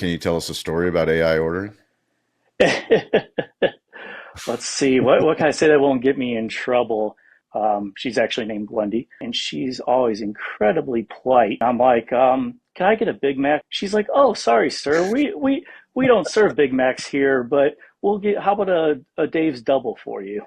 Can you tell us a story about AI ordering? Let's see. What can I say that won't get me in trouble? She's actually named Wendy, and she's always incredibly polite. I'm like, can I get a Big Mac? She's like, oh, sorry, sir. We don't serve Big Macs here, but we'll get. How about a Dave's double for you?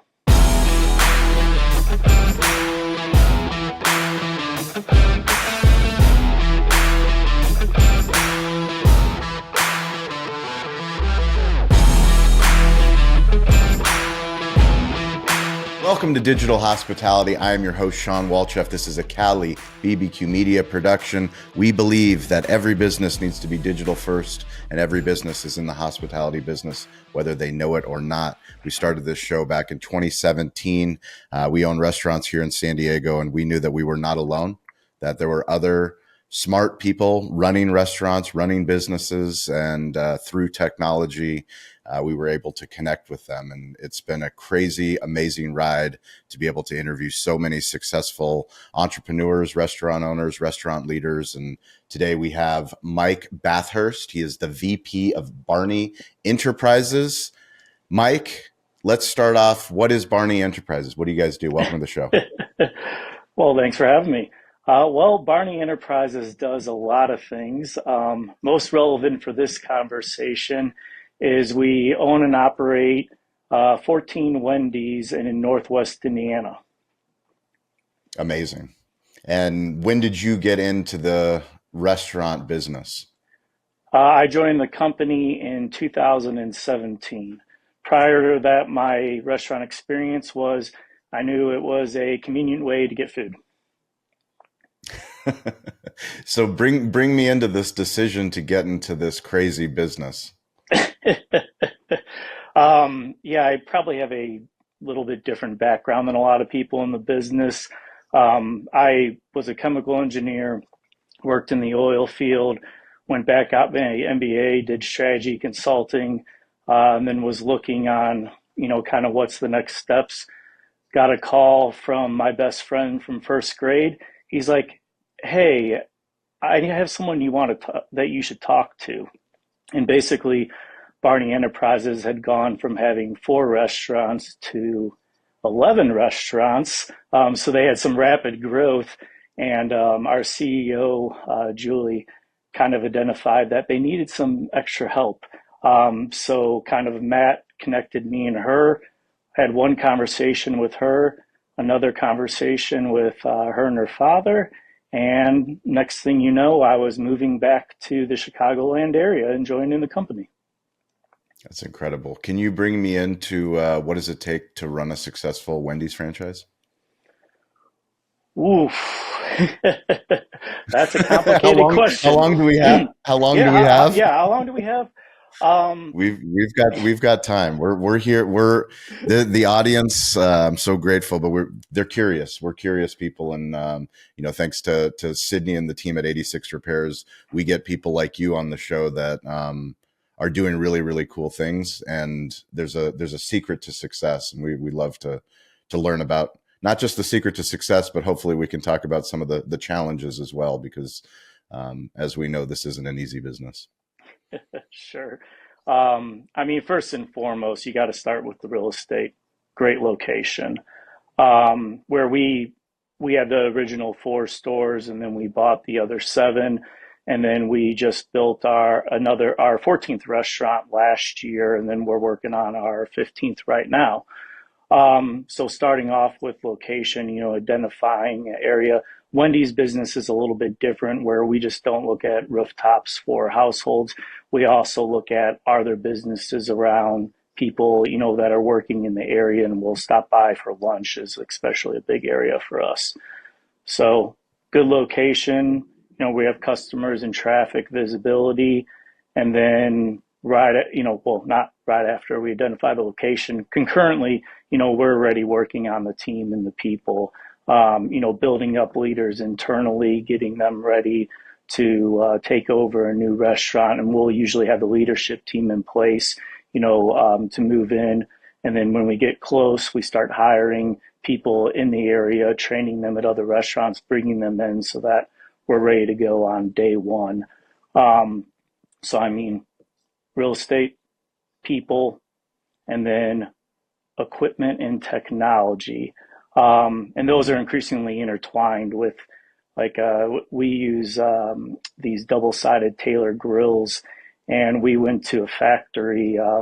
Welcome to Digital Hospitality. I am your host, Sean Walchef. This is a Cali BBQ Media production. We believe that every business needs to be digital first, and every business is in the hospitality business, whether they know it or not. We started this show back in 2017. We own restaurants here in San Diego, and we knew that we were not alone, that there were other smart people running restaurants, running businesses, and through technology, we were able to connect with them. And it's been a crazy, amazing ride to be able to interview so many successful entrepreneurs, restaurant owners, restaurant leaders. And today we have Mike Bathurst. He is the VP of Barney Enterprises. Mike, let's start off. What is Barney Enterprises? What do you guys do? Welcome to the show. Well, thanks for having me. Barney Enterprises does a lot of things. Most relevant for this conversation is we own and operate 14 Wendy's in Northwest Indiana. Amazing. And when did you get into the restaurant business? I joined the company in 2017. Prior to that, my restaurant experience was I knew it was a convenient way to get food. So bring me into this decision to get into this crazy business. Yeah, I probably have a little bit different background than a lot of people in the business. I was a chemical engineer, worked in the oil field, went back out my MBA, did strategy consulting, and then was looking on, kind of what's the next steps. Got a call from my best friend from first grade. He's like, hey, I have someone that you should talk to. And basically, Barney Enterprises had gone from having 4 restaurants to 11 restaurants. So they had some rapid growth. And our CEO, Julie, kind of identified that they needed some extra help. So kind of Matt connected me and her, had one conversation with her, another conversation with her and her father. And next thing you know, I was moving back to the Chicagoland area and joining the company. That's incredible. Can you bring me into what does it take to run a successful Wendy's franchise? Oof. That's a complicated question. How long do we have? How long do we have? Yeah, how long do we have? We've got time. We're here. We're the audience. I'm so grateful, but they're curious. We're curious people, and thanks to Sydney and the team at 86 Repairs, we get people like you on the show that are doing really, really cool things. And there's a secret to success, and we love to learn about not just the secret to success, but hopefully we can talk about some of the challenges as well, because as we know, this isn't an easy business. Sure. First and foremost, you got to start with the real estate. Great location. Where we had the original 4 stores, and then we bought the other 7, and then we just built our 14th restaurant last year, and then we're working on our 15th right now. So starting off with location, identifying an area. Wendy's business is a little bit different, where we just don't look at rooftops for households. We also look at, are there businesses around people, that are working in the area and will stop by for lunch, is especially a big area for us. So good location, we have customers and traffic visibility. And then not right after we identify the location, concurrently, we're already working on the team and the people. Building up leaders internally, getting them ready to take over a new restaurant. And we'll usually have the leadership team in place, to move in. And then when we get close, we start hiring people in the area, training them at other restaurants, bringing them in so that we're ready to go on day one. So, I mean, real estate, people, and then equipment and technology. And those are increasingly intertwined with, like, we use these double-sided Taylor grills, and we went to a factory a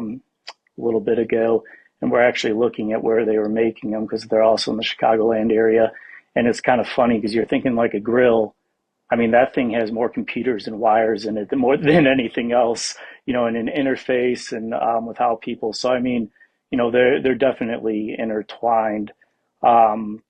little bit ago, and we're actually looking at where they were making them because they're also in the Chicagoland area. And it's kind of funny because you're thinking like a grill. I mean, that thing has more computers and wires in it than more than anything else, and an interface and with how people. So I mean, they're definitely intertwined. Um,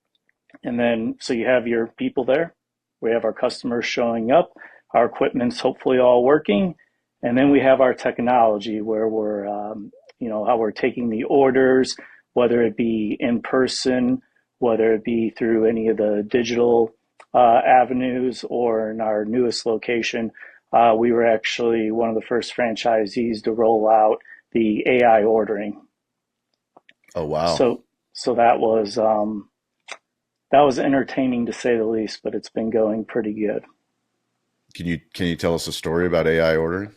and then so you have your people there. We have our customers showing up. Our equipment's hopefully all working, and then we have our technology where we're, how we're taking the orders, whether it be in person, whether it be through any of the digital avenues, or in our newest location, we were actually one of the first franchisees to roll out the AI ordering. Oh, wow. So, so that was entertaining to say the least, but it's been going pretty good. Can you tell us a story about AI ordering?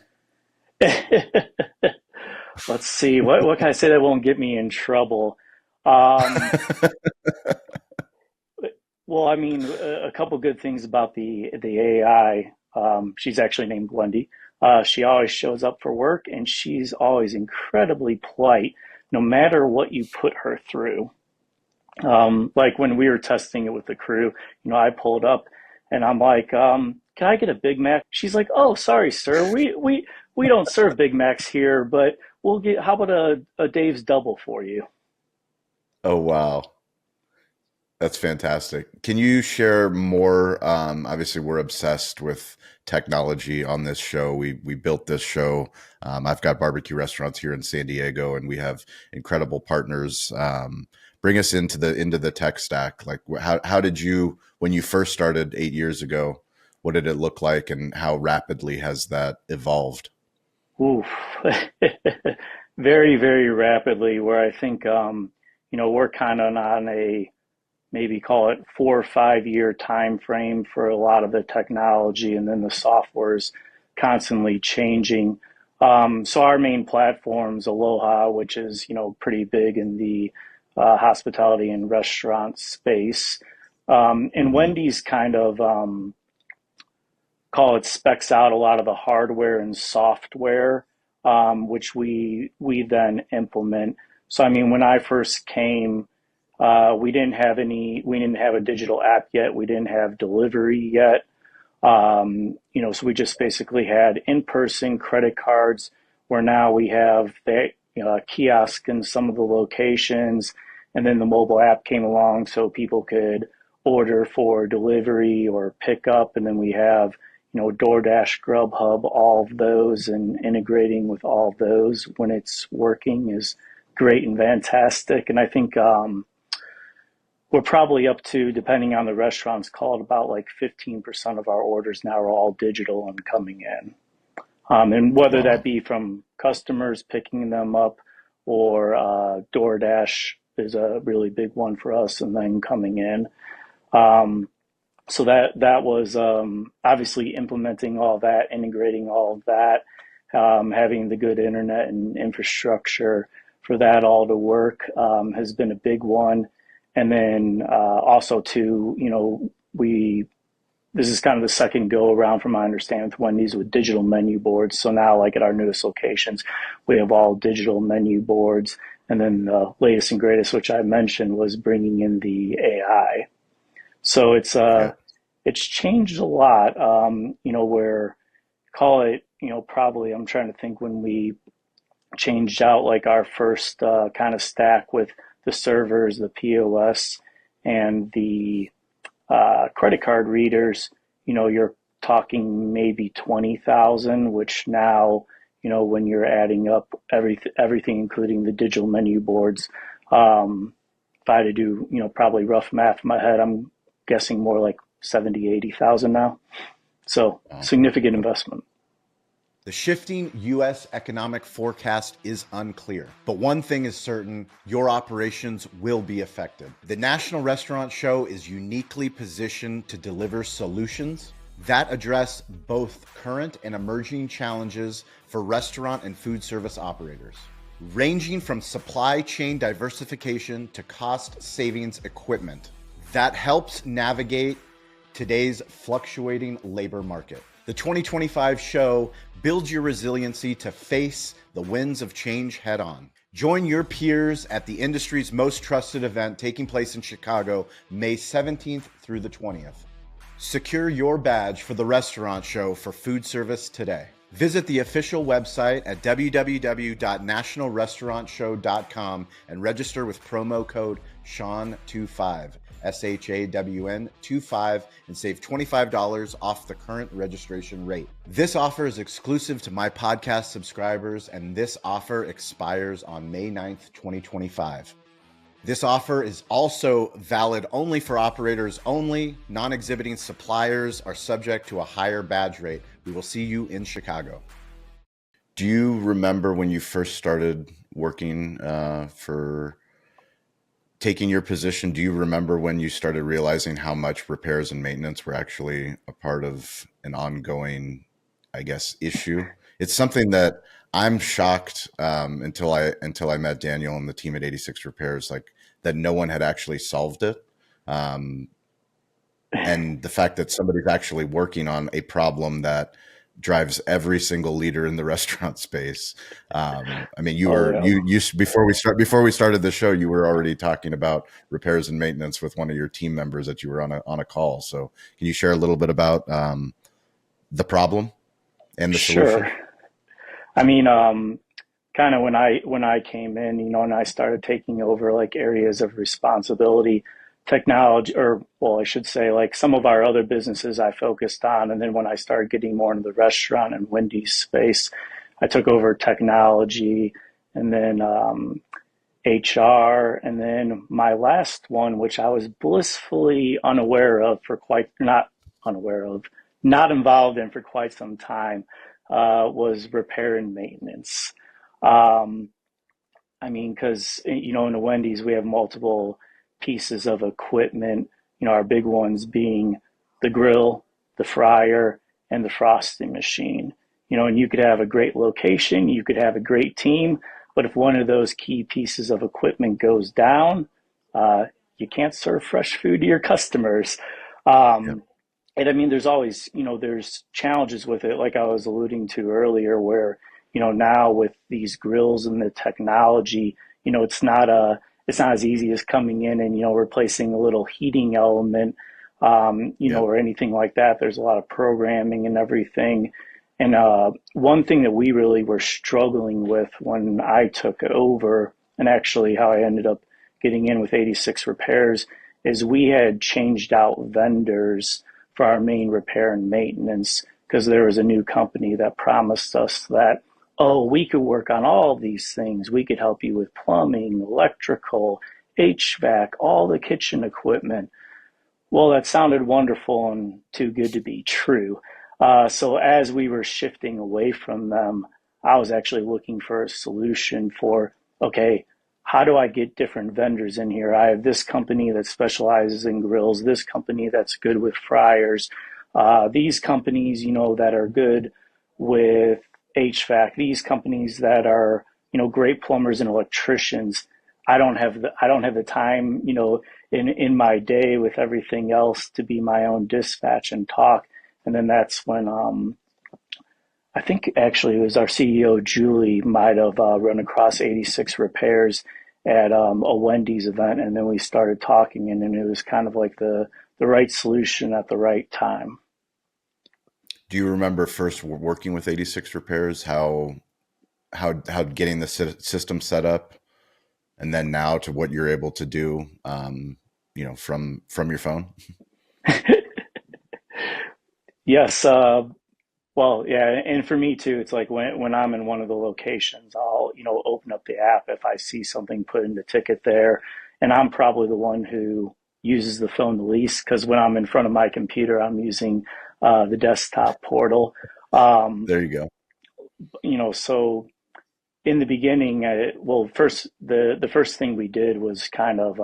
Let's see, what can I say that won't get me in trouble? Um, well, I mean, a couple good things about the AI. She's actually named Wendy. She always shows up for work, and she's always incredibly polite, no matter what you put her through. Like when we were testing it with the crew, I pulled up and I'm like, can I get a Big Mac? She's like, oh, sorry, sir. We don't serve Big Macs here, but how about a Dave's double for you? Oh, wow. That's fantastic. Can you share more? Obviously, we're obsessed with technology on this show. We built this show. I've got barbecue restaurants here in San Diego, and we have incredible partners. Bring us into the tech stack. Like, how did you, when you first started 8 years ago? What did it look like, and how rapidly has that evolved? Oof. Very, very rapidly, where I think, we're kind of on a, maybe call it 4 or 5 year time frame for a lot of the technology, and then the software is constantly changing. So our main platform's Aloha, which is pretty big in the hospitality and restaurant space. And Hmm. Wendy's kind of call it specs out a lot of the hardware and software, which we then implement. So I mean, when I first came, we didn't have a digital app yet. We didn't have delivery yet. So we just basically had in-person credit cards, where now we have the kiosk in some of the locations, and then the mobile app came along so people could order for delivery or pick up, and then we have DoorDash, Grubhub, all of those, and integrating with all of those when it's working is great and fantastic. And I think we're probably up to, depending on the restaurants, call it about like 15% of our orders now are all digital and coming in. And whether that Wow. be from customers picking them up, or DoorDash is a really big one for us, and then coming in. Um, so that was obviously implementing all that, integrating all of that, having the good internet and infrastructure for that all to work has been a big one. And then also too, we this is kind of the second go around from my understanding with Wendy's, with digital menu boards. So now, like at our newest locations, we have all digital menu boards. And then the latest and greatest, which I mentioned, was bringing in the AI. So Yeah. it's changed a lot. Where, call it, probably, I'm trying to think, when we changed out like our first kind of stack with the servers, the POS, and the credit card readers, you're talking maybe 20,000, which now, when you're adding up everything, including the digital menu boards, if I had to do, probably rough math in my head, I'm guessing more like 70, 80,000 now. So Wow. significant investment. The shifting U.S. economic forecast is unclear, but one thing is certain: your operations will be affected. The National Restaurant Show is uniquely positioned to deliver solutions that address both current and emerging challenges for restaurant and food service operators, ranging from supply chain diversification to cost savings equipment that helps navigate today's fluctuating labor market. The 2025 show builds your resiliency to face the winds of change head on. Join your peers at the industry's most trusted event taking place in Chicago, May 17th through the 20th. Secure your badge for the restaurant show for food service today. Visit the official website at www.nationalrestaurantshow.com and register with promo code SHAWN25, SHAWN25, and save $25 off the current registration rate. This offer is exclusive to my podcast subscribers, and this offer expires on May 9th, 2025. This offer is also valid only for operators only. Non-exhibiting suppliers are subject to a higher badge rate. We will see you in Chicago. Do you remember when you first started working for taking your position? Do you remember when you started realizing how much repairs and maintenance were actually a part of an ongoing, I guess, issue? It's something that I'm shocked until I met Daniel and the team at 86 Repairs, like that no one had actually solved it. And the fact that somebody's actually working on a problem that drives every single leader in the restaurant space. I mean, before we started the show, you were already talking about repairs and maintenance with one of your team members that you were on a call. So can you share a little bit about the problem and the solution? Sure. I mean, kind of when I came in, and I started taking over like areas of responsibility, technology, or well, I should say like some of our other businesses I focused on. And then when I started getting more into the restaurant and Wendy space, I took over technology and then HR. And then my last one, which I was blissfully not involved in for quite some time, was repair and maintenance. I mean, because, in the Wendy's, we have multiple pieces of equipment, our big ones being the grill, the fryer, and the frosty machine. And you could have a great location, you could have a great team, but if one of those key pieces of equipment goes down, you can't serve fresh food to your customers. Yep. And I mean, there's always, there's challenges with it, like I was alluding to earlier, where, now with these grills and the technology, it's not as easy as coming in and, replacing a little heating element, Yep. or anything like that. There's a lot of programming and everything. And one thing that we really were struggling with when I took over, and actually how I ended up getting in with 86 Repairs, is we had changed out vendors for our main repair and maintenance because there was a new company that promised us that, oh, we could work on all these things. We could help you with plumbing, electrical, HVAC, all the kitchen equipment. Well, that sounded wonderful and too good to be true. So as we were shifting away from them, I was actually looking for a solution for, okay, how do I get different vendors in here? I have this company that specializes in grills, this company that's good with fryers, these companies, that are good with HVAC, these companies that are, great plumbers and electricians. I don't have the time, in my day with everything else to be my own dispatch and talk. And then that's when I think actually it was our CEO, Julie, might have run across 86 Repairs at a Wendy's event. And then we started talking, and then it was kind of like the right solution at the right time. Do you remember first working with 86 Repairs, how getting the system set up, and then now to what you're able to do, from your phone? Yes. Well, yeah. And for me too, it's like when I'm in one of the locations, I'll, open up the app if I see something, put in the ticket there. And I'm probably the one who uses the phone the least because when I'm in front of my computer, I'm using the desktop portal. There you go. So in the beginning, first the first thing we did was kind of,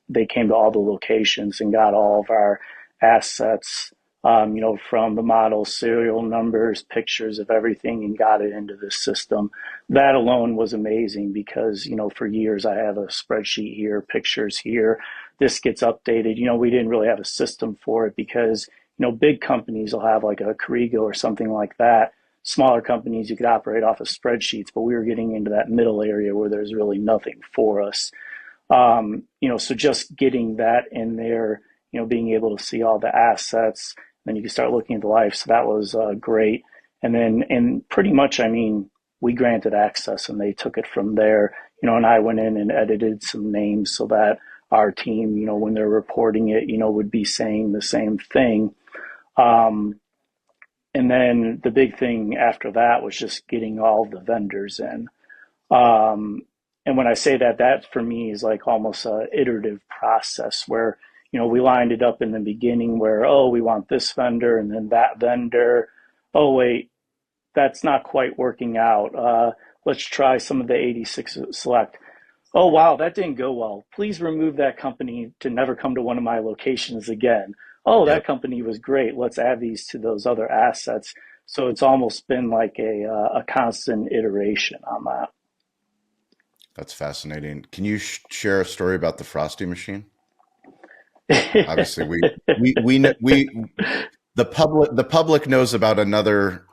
they came to all the locations and got all of our assets from the model, serial numbers, pictures of everything, and got it into the system. That alone was amazing because, for years I have a spreadsheet here, pictures here. This gets updated. We didn't really have a system for it because, big companies will have like a Corrigo or something like that. Smaller companies, you could operate off of spreadsheets, but we were getting into that middle area where there's really nothing for us. So just getting that in there, being able to see all the assets, then you can start looking at the life. So that was great. And pretty much, we granted access and they took it from there, and I went in and edited some names so that our team, when they're reporting it, would be saying the same thing. Um, and then the big thing after that was just getting all the vendors in. Um, and when I say that, that for me is like almost a iterative process where, we lined it up in the beginning where, oh, we want this vendor and then that vendor. Oh, wait, that's not quite working out. Let's try some of the 86 select. Oh, wow, that didn't go well. Please remove that company to never come to one of my locations again. Oh, that Yep. company was great. Let's add these to those other assets. So it's almost been like a constant iteration on that. That's fascinating. Can you share a story about the frosty machine? Obviously, we the public knows about another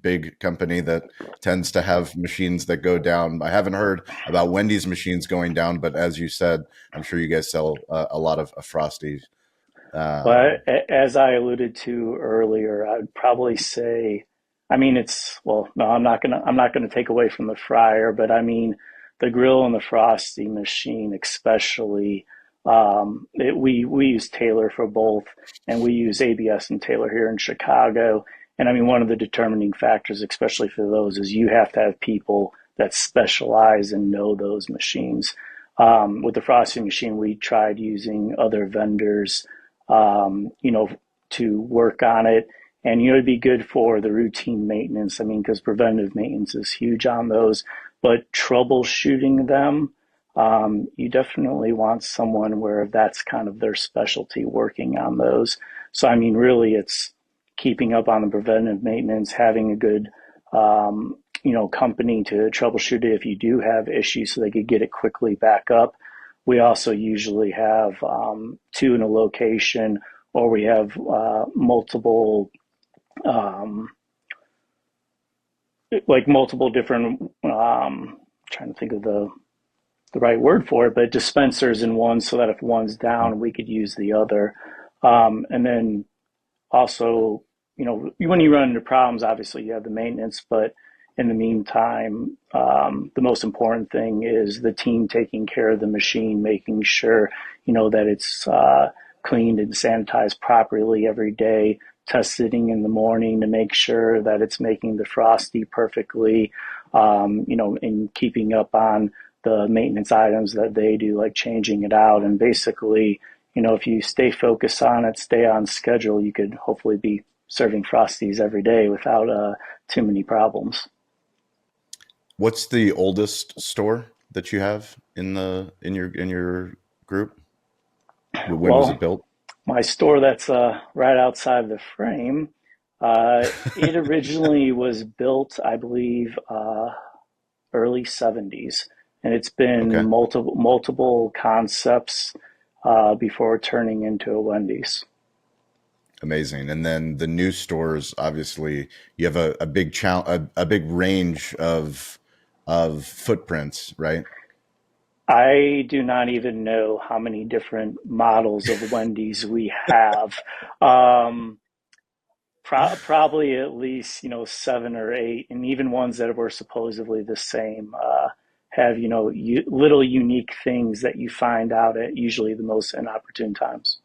big company that tends to have machines that go down. I haven't heard about Wendy's machines going down, but as you said, I'm sure you guys sell a lot of frosties. Um, But as I alluded to earlier, I would probably say, well, no, I'm not gonna take away from the fryer, but the grill and the frosty machine, especially, we use Taylor for both, and we use ABS and Taylor here in Chicago. And one of the determining factors, especially for those, is you have to have people that specialize and know those machines. With the frosting machine, we tried using other vendors, um, you know, to work on it. And, it'd be good for the routine maintenance. Because preventive maintenance is huge on those, but troubleshooting them, you definitely want someone where that's kind of their specialty working on those. So, really, it's keeping up on the preventive maintenance, having a good, company to troubleshoot it if you do have issues so they could get it quickly back up. We also usually have two in a location, or we have multiple, um, like multiple different, trying to think of the right word for it, but dispensers in one so that if one's down, we could use the other. And then also, when you run into problems, obviously you have the maintenance, but in the meantime, the most important thing is the team taking care of the machine, making sure, that it's cleaned and sanitized properly every day, testing in the morning to make sure that it's making the frosty perfectly, and keeping up on the maintenance items that they do, like changing it out. And basically, if you stay focused on it, stay on schedule, you could hopefully be serving Frosties every day without too many problems. what's the oldest store that you have in your group? When was it Well, built? my store that's right outside the frame, it originally was built, I believe, early 70s, and it's been Okay. multiple concepts before turning into a Wendy's. Amazing. And then the new stores, obviously, you have a big range of footprints, right? I do not even know how many different models of Wendy's we have. Um, Probably at least, seven or eight, and even ones that were supposedly the same have, little unique things that you find out at usually the most inopportune times.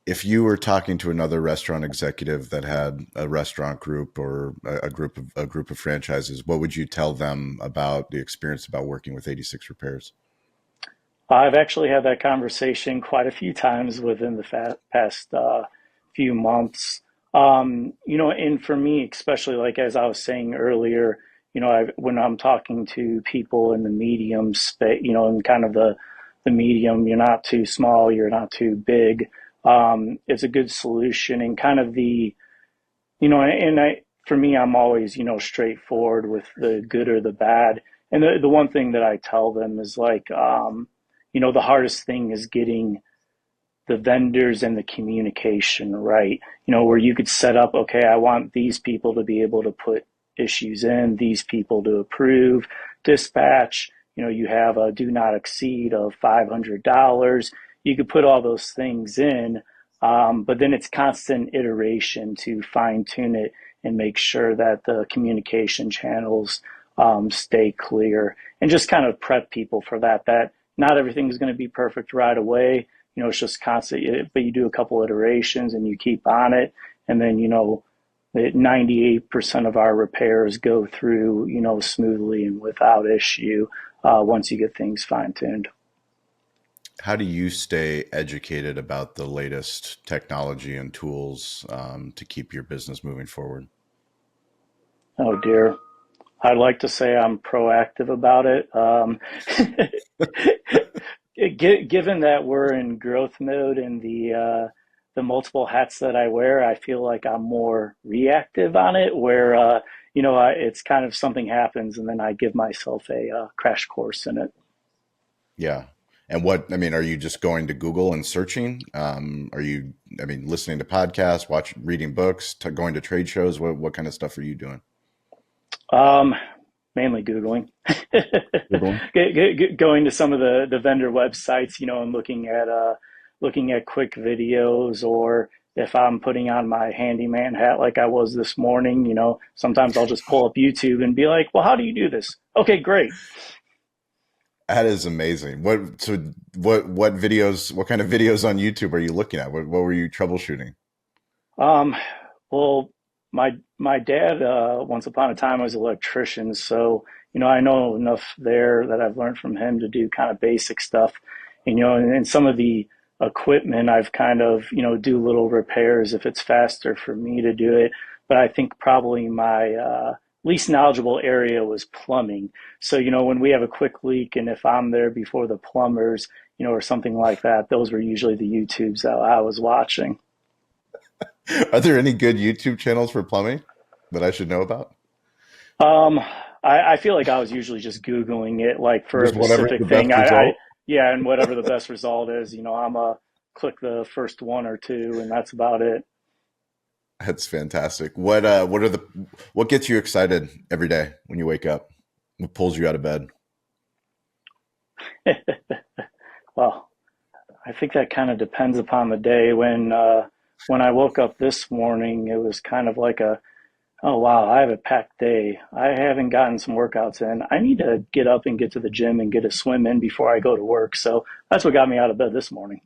If you were talking to another restaurant executive that had a restaurant group or a group of franchises, what would you tell them about the experience about working with 86 Repairs? I've actually had that conversation quite a few times within the past few months. And for me, especially like as I was saying earlier, when I'm talking to people in the medium space, in kind of the medium, you're not too small, you're not too big. it's a good solution and kind of for me, I'm always, straightforward with the good or the bad. And the one thing that I tell them is like, the hardest thing is getting the vendors and the communication right, where you could set up, okay, I want these people to be able to put issues in, these people to approve, dispatch, you have a do not exceed of $500. You could put all those things in, but then it's constant iteration to fine tune it and make sure that the communication channels stay clear and just kind of prep people for that not everything is going to be perfect right away. It's just constant, but you do a couple iterations and you keep on it. And then, 98% of our repairs go through, smoothly and without issue once you get things fine tuned. How do you stay educated about the latest technology and tools to keep your business moving forward? Oh dear. I'd like to say I'm proactive about it. Given that we're in growth mode and the multiple hats that I wear, I feel like I'm more reactive on it. Where it's kind of something happens and then I give myself a crash course in it. Yeah. And are you just going to Google and searching? Are you, listening to podcasts, reading books, going to trade shows? What kind of stuff are you doing? Um, Mainly Googling, Googling? going to some of the vendor websites, and looking at quick videos, or if I'm putting on my handyman hat like I was this morning, sometimes I'll just pull up YouTube and be like, well, how do you do this? Okay, great. That is amazing. What videos, what kind of videos on YouTube are you looking at? What were you troubleshooting? Um, well, my dad once upon a time was an electrician, so I know enough there that I've learned from him to do kind of basic stuff, and some of the equipment I've kind of do little repairs if it's faster for me to do it. But I think probably my least knowledgeable area was plumbing. So when we have a quick leak, and if I'm there before the plumbers, or something like that, those were usually the YouTubes that I was watching. Are there any good YouTube channels for plumbing that I should know about? Um, I feel like I was usually just Googling it, like for a Just whatever the specific thing. best result? Yeah, and whatever the best result is, I'm a click the first one or two, and that's about it. That's fantastic. What gets you excited every day when you wake up? What pulls you out of bed? Well, I think that kind of depends upon the day. When I woke up this morning, it was kind of like oh wow, I have a packed day. I haven't gotten some workouts in. I need to get up and get to the gym and get a swim in before I go to work. So that's what got me out of bed this morning.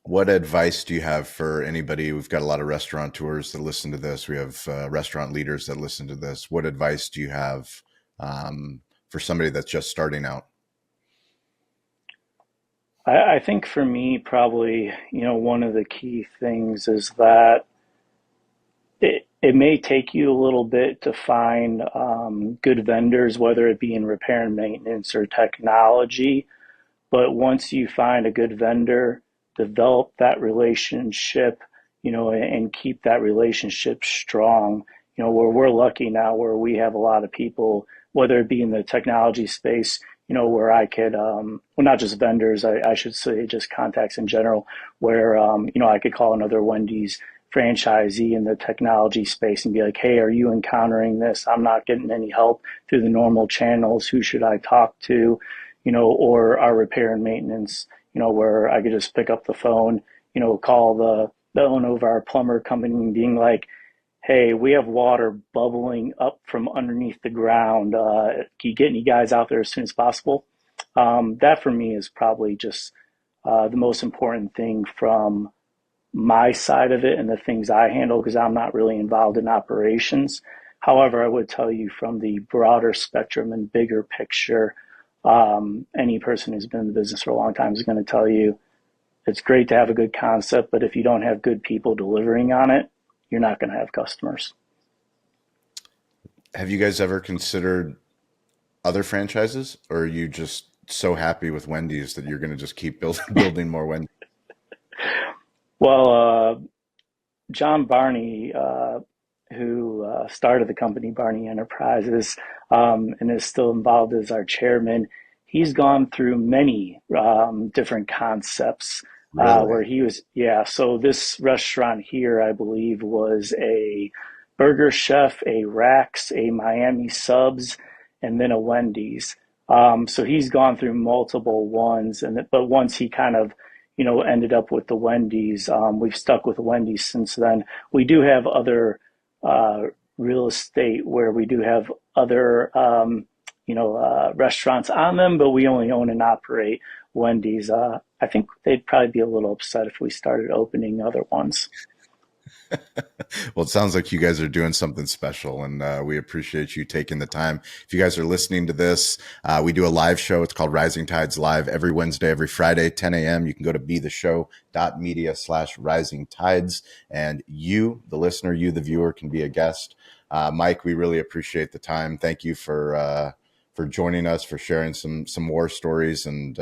What advice do you have for anybody? We've got a lot of restaurateurs that listen to this. We have restaurant leaders that listen to this. What advice do you have for somebody that's just starting out? I think for me, probably, one of the key things is that it may take you a little bit to find good vendors, whether it be in repair and maintenance or technology. But once you find a good vendor, develop that relationship, and keep that relationship strong. Where we're lucky now, where we have a lot of people, whether it be in the technology space, where I could, well, not just vendors, I should say just contacts in general, where, I could call another Wendy's franchisee in the technology space and be like, hey, are you encountering this? I'm not getting any help through the normal channels. Who should I talk to? Or our repair and maintenance, where I could just pick up the phone, call the owner of our plumber company and being like, hey, we have water bubbling up from underneath the ground. Can you get any guys out there as soon as possible? That for me is probably just the most important thing from my side of it and the things I handle because I'm not really involved in operations. However, I would tell you from the broader spectrum and bigger picture, any person who's been in the business for a long time is going to tell you it's great to have a good concept, but if you don't have good people delivering on it, you're not going to have customers. Have you guys ever considered other franchises, or are you just so happy with Wendy's that you're going to just keep building more Wendy's? Well, John Barney, who started the company Barney Enterprises, and is still involved as our chairman, he's gone through many different concepts Really? where he was, yeah. So this restaurant here, I believe, was a Burger Chef, a Rax, a Miami Subs, and then a Wendy's. So he's gone through multiple ones, but once he kind of ended up with the Wendy's. We've stuck with the Wendy's since then. We do have other uh, real estate where we do have other, restaurants on them, but we only own and operate Wendy's. I think they'd probably be a little upset if we started opening other ones. Well, it sounds like you guys are doing something special, and we appreciate you taking the time. If you guys are listening to this, we do a live show. It's called Rising Tides Live every Wednesday, every Friday, 10 a.m. You can go to betheshow.media/rising tides, and you, the listener, you, the viewer, can be a guest. Mike, we really appreciate the time. Thank you for joining us, for sharing some war stories, and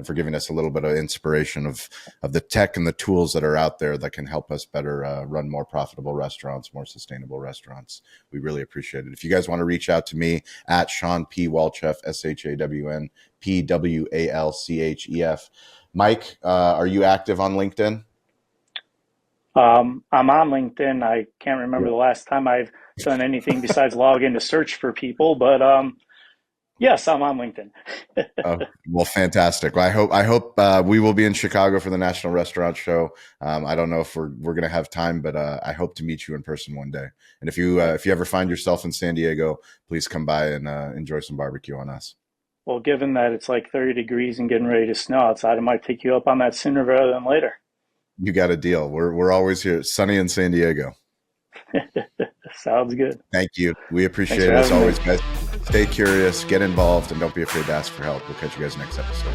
for giving us a little bit of inspiration of the tech and the tools that are out there that can help us better run more profitable restaurants, more sustainable restaurants. We really appreciate it. If you guys want to reach out to me at Sean P. Walchef, ShawnPWalchef. Mike, are you active on LinkedIn? I'm on LinkedIn. I can't remember the last time I've done anything besides log in to search for people, but yes, I'm on LinkedIn. Oh, well, fantastic. Well, I hope we will be in Chicago for the National Restaurant Show. I don't know if we're gonna have time, but I hope to meet you in person one day. And if you ever find yourself in San Diego, please come by and enjoy some barbecue on us. Well, given that it's like 30 degrees and getting ready to snow outside, I might take you up on that sooner rather than later. You got a deal. We're always here, sunny in San Diego. Sounds good. Thank you. We Thanks appreciate for it as having me. always, guys. Stay curious, get involved, and don't be afraid to ask for help. We'll catch you guys next episode.